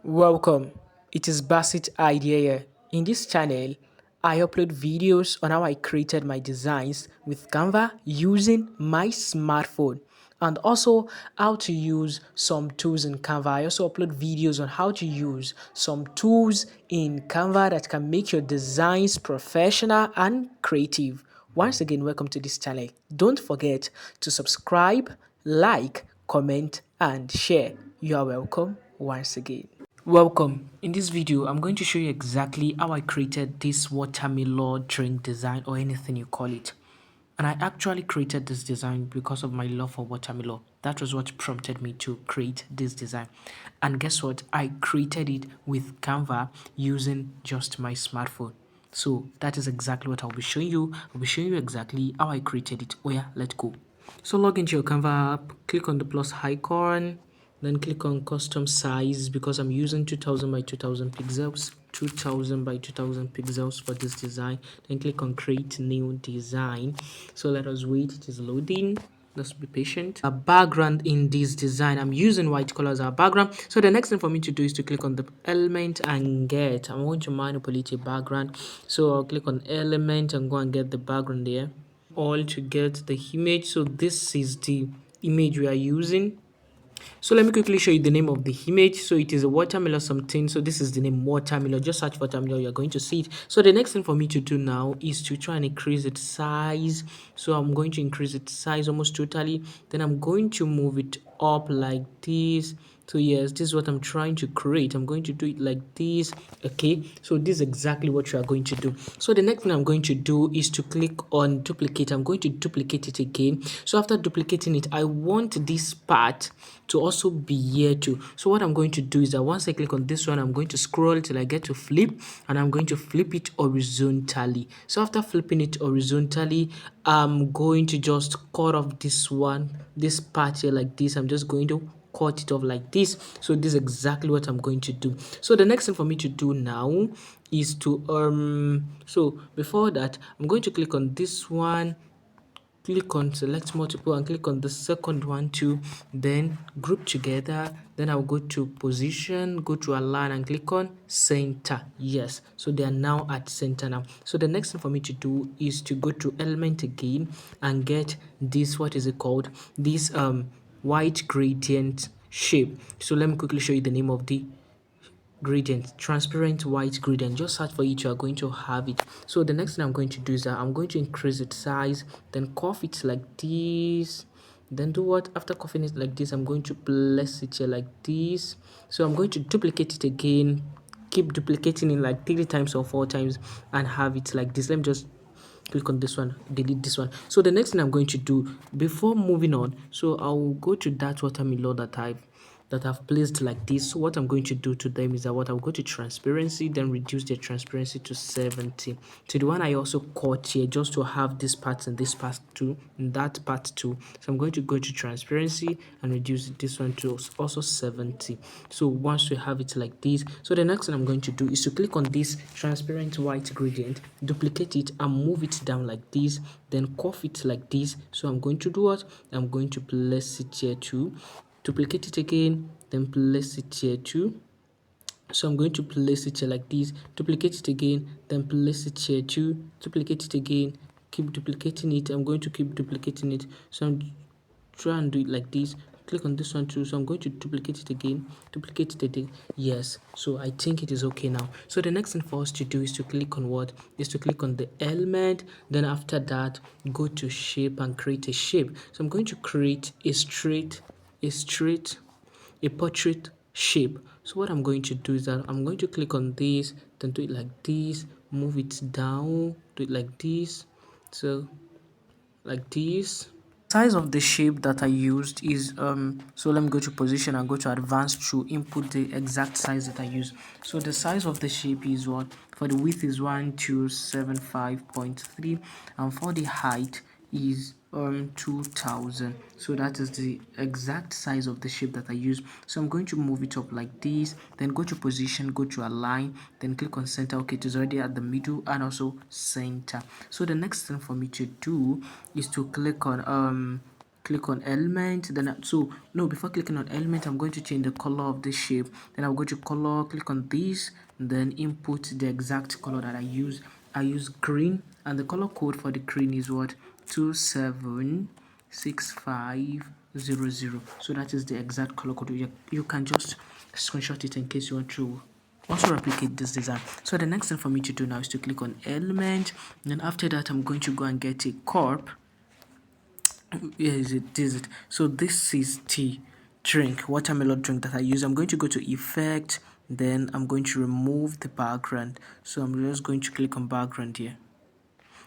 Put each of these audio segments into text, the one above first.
Welcome. It is Basit Idea here. In this channel, I upload videos on how I created my designs with Canva using my smartphone and also how to use some tools in Canva. I also upload videos on how to use some tools in Canva that can make your designs professional and creative. Once again, welcome to this channel. Don't forget to subscribe, like, comment, and share. You are welcome once again. Welcome. In this video, I'm going to show you exactly how I created this watermelon drink design or anything you call it. And I actually created this design because of my love for watermelon. That was what prompted me to create this design. And guess what? I created it with Canva using just my smartphone. So that is exactly what I'll be showing you. I'll be showing you exactly how I created it. Oh yeah, let's go. So log into your Canva app, click on the plus icon, then click on custom size because I'm using 2000 by 2000 pixels, 2000 by 2000 pixels for this design. Then click on create new design. So let us wait, it is loading. Let's be patient. A background in this design, I'm using white color as our background. So the next thing for me to do is to click on the element and get, I'm going to manipulate a background. So I'll click on element and go and get the background there all to get the image. So this is the image we are using. So let me quickly show you the name of the image. So it is a watermelon something. So this is the name watermelon. Just search watermelon, you're going to see it. So the next thing for me to do now is to try and increase its size. So I'm going to increase its size almost totally. Then I'm going to move it up like this. So yes, this is what I'm trying to create. I'm going to do it like this. Okay, so this is exactly what you are going to do. So the next thing I'm going to do is to click on duplicate. I'm going to duplicate it again. So after duplicating it, I want this part to also be here too. So what I'm going to do is that once I click on this one, I'm going to scroll till I get to flip, and I'm going to flip it horizontally. So after flipping it horizontally, I'm going to just cut off this one, this part here like this. I'm just going to cut it off like this. So this is exactly what I'm going to do. So the next thing for me to do now is to so before that, I'm going to click on this one, click on select multiple, and click on the second one too, then group together. Then I'll go to position, go to align, and click on center. Yes, so they are now at center now. So the next thing for me to do is to go to element again and get this, what is it called, this white gradient shape. So let me quickly show you the name of the gradient, transparent white gradient. Just search for it, you are going to have it. So the next thing I'm going to do is that I'm going to increase its size, then curve it like this. Then do what? After curving it like this, I'm going to place it here like this. So I'm going to duplicate it again, keep duplicating it like 3 times or 4 times, and have it like this. Let me just click on this one, delete this one. So the next thing I'm going to do before moving on, so I'll go to that watermelon that I've placed like this. So what I'm going to do to them is that what I'll go to transparency, then reduce the transparency to 70. To the one I also cut here, just to have this part and this part too, and that part too. So I'm going to go to transparency and reduce this one to also 70. So once we have it like this, so the next thing I'm going to do is to click on this transparent white gradient, duplicate it and move it down like this, then curve it like this. So I'm going to do what? I'm going to place it here too, duplicate it again, then place it here too. So I'm going to place it here like this, duplicate it again, then place it here too, duplicate it again, keep duplicating it. I'm going to keep duplicating it. So I'm try and do it like this. Click on this one too. So I'm going to duplicate it again, duplicate it again. Yes, so I think it is okay now. So the next thing for us to do is to click on what? Is to click on the element. Then after that, go to shape and create a shape. So I'm going to create a portrait shape. So what I'm going to do is that I'm going to click on this, then do it like this, move it down, do it like this. So like this. Size of the shape that I used is so let me go to position and go to advanced to input the exact size that I use. So the size of the shape is what? For the width is 1275.3, and for the height is 2000. So that is the exact size of the shape that I use. So I'm going to move it up like this, then go to position, go to align, then click on center. Okay, it is already at the middle and also center. So the next thing for me to do is to click on click on element, then so no, before clicking on element, I'm going to change the color of the shape. Then I'll go to color, click on this, and then input the exact color that I use. I use green, and the color code for the green is what? 276500. So that is the exact color code. You can just screenshot it in case you want to also replicate this design. So the next thing for me to do now is to click on element, and then after that I'm going to go and get a corp. Where is it? This is it. So this is the drink, watermelon drink that I use. I'm going to go to effect, then I'm going to remove the background. So I'm just going to click on background here.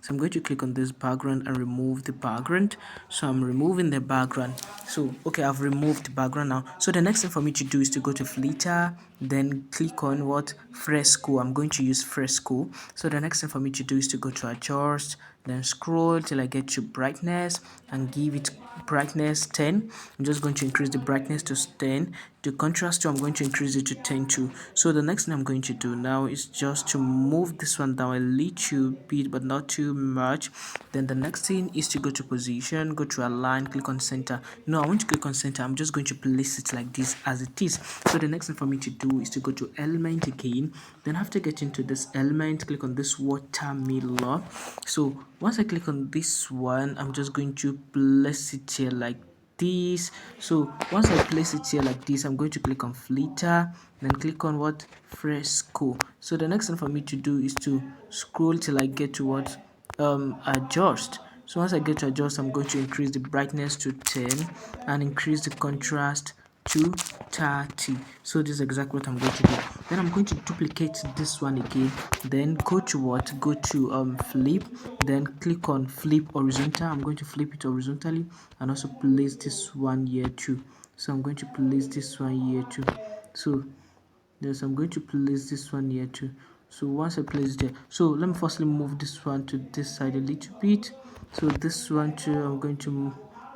So I'm going to click on this background and remove the background. So I'm removing the background. So okay, I've removed the background now. So the next thing for me to do is to go to filter, then click on what? Fresco. I'm going to use fresco. So the next thing for me to do is to go to adjust, then scroll till I get to brightness and give it brightness 10. I'm just going to increase the brightness to 10. The contrast too, I'm going to increase it to 10 too. So the next thing I'm going to do now is just to move this one down a little bit, but not too much. Then the next thing is to go to position, go to align, click on center. No, I want to click on center. I'm just going to place it like this as it is. So the next thing for me to do is to go to element again. Then after getting to this element, click on this watermelon. So once I click on this one, I'm just going to place it here like this. So once I place it here like this, I'm going to click on filter, then click on what? Fresco. So the next thing for me to do is to scroll till I get to what? Adjust. So once I get to adjust, I'm going to increase the brightness to 10 and increase the contrast to 30. So this is exactly what I'm going to do. Then I'm going to duplicate this one again, then go to what? Go to flip, then click on flip horizontal. I'm going to flip it horizontally and also place this one here too. So I'm going to place this one here too. So yes, I'm going to place this one here too. So once I place it there, so let me firstly move this one to this side a little bit. So this one too, I'm going to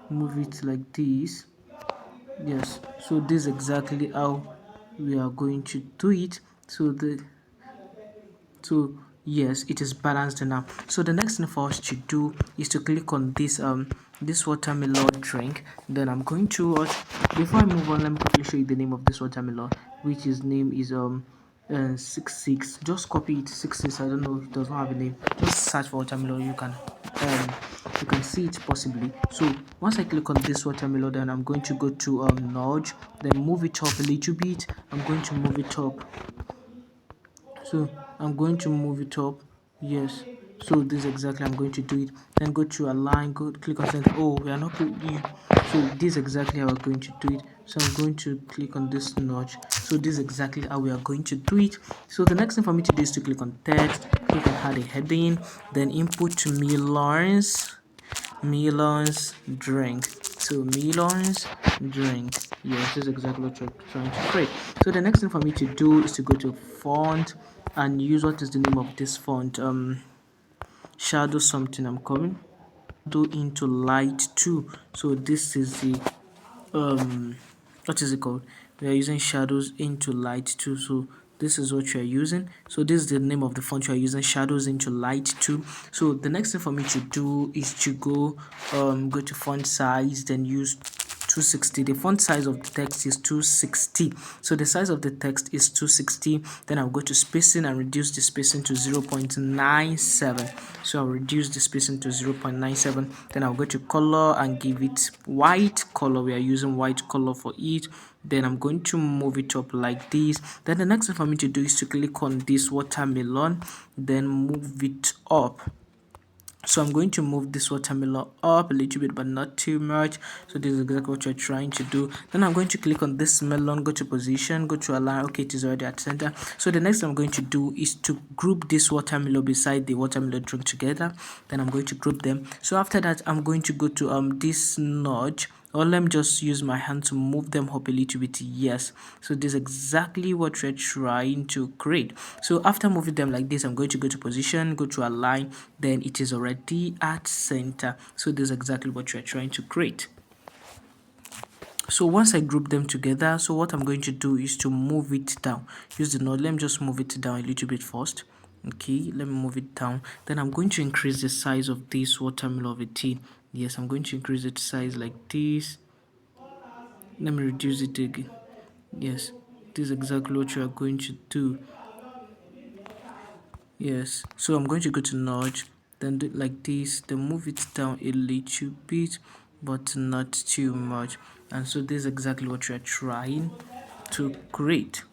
move it like this. Yes, so this is exactly how we are going to do it. So yes, it is balanced now. So the next thing for us to do is to click on this watermelon drink. Then I'm going to before I move on, let me quickly show you the name of this watermelon, which his name is 66. Just copy it, 66. I don't know, it does not have a name. Just search for watermelon, you can see it possibly. So once I click on this watermelon, then I'm going to go to nudge, then move it up a little bit. I'm going to move it up. So I'm going to move it up. Yes, so this is exactly I'm going to do it. Then go to align, go click on center. Oh, we are not putting. So this is exactly how we're going to do it. So I'm going to click on this notch. So this is exactly how we are going to do it. So the next thing for me to do is to click on text, click on add a heading, then input to Melon's drink. So Melon's drink. Yes, this is exactly what you're trying to create. So the next thing for me to do is to go to font and use what is the name of this font? Shadow something. I'm coming. Do into light 2. So this is the what is it called? We are using shadows into light 2. So this is what you are using. So this is the name of the font you are using, shadows into light 2. So the next thing for me to do is to go to font size, then use 260. The font size of the text is 260. So the size of the text is 260. Then I'll go to spacing and reduce the spacing to 0.97. So I'll reduce the spacing to 0.97. Then I'll go to color and give it white color. We are using white color for it. Then I'm going to move it up like this. Then the next thing for me to do is to click on this watermelon, then move it up. So I'm going to move this watermelon up a little bit, but not too much. So this is exactly what you're trying to do. Then I'm going to click on this melon, go to position, go to align. Okay, it is already at center. So the next thing I'm going to do is to group this watermelon beside the watermelon drink together. Then I'm going to group them. So after that, I'm going to go to this notch, or let me just use my hand to move them up a little bit. Yes, so this is exactly what we're trying to create. So after moving them like this, I'm going to go to position, go to align, then it is already at center. So this is exactly what you're trying to create. So once I group them together, so what I'm going to do is to move it down. Use the node. Let me just move it down a little bit first. Okay, let me move it down. Then I'm going to increase the size of this watermelon of a tin. Yes, I'm going to increase its size like this. Let me reduce it again. Yes, this is exactly what you are going to do. Yes, so I'm going to go to notch, then do it like this, then move it down a little bit, but not too much. And so this is exactly what you're trying to create.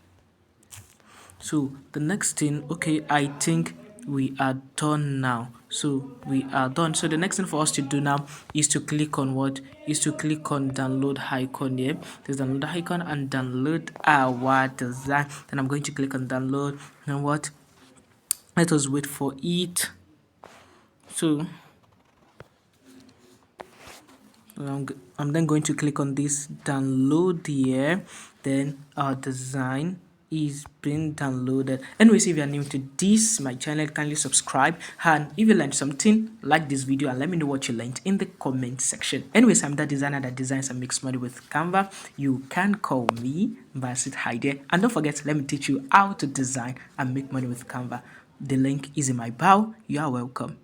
So the next thing, okay, I think we are done now. So we are done. So the next thing for us to do now is to click on what? Is to click on download icon here. There's download icon and download our design. Then I'm going to click on download. And what? Let us wait for it. So I'm then going to click on this download here. Then our design is being downloaded. Anyways, if you are new to this my channel, kindly subscribe, and if you learned something, like this video and let me know what you learned in the comment section. Anyways, I'm that designer that designs and makes money with Canva. You can call me Basit Haide, and don't forget, let me teach you how to design and make money with Canva. The link is in my bio. You are welcome.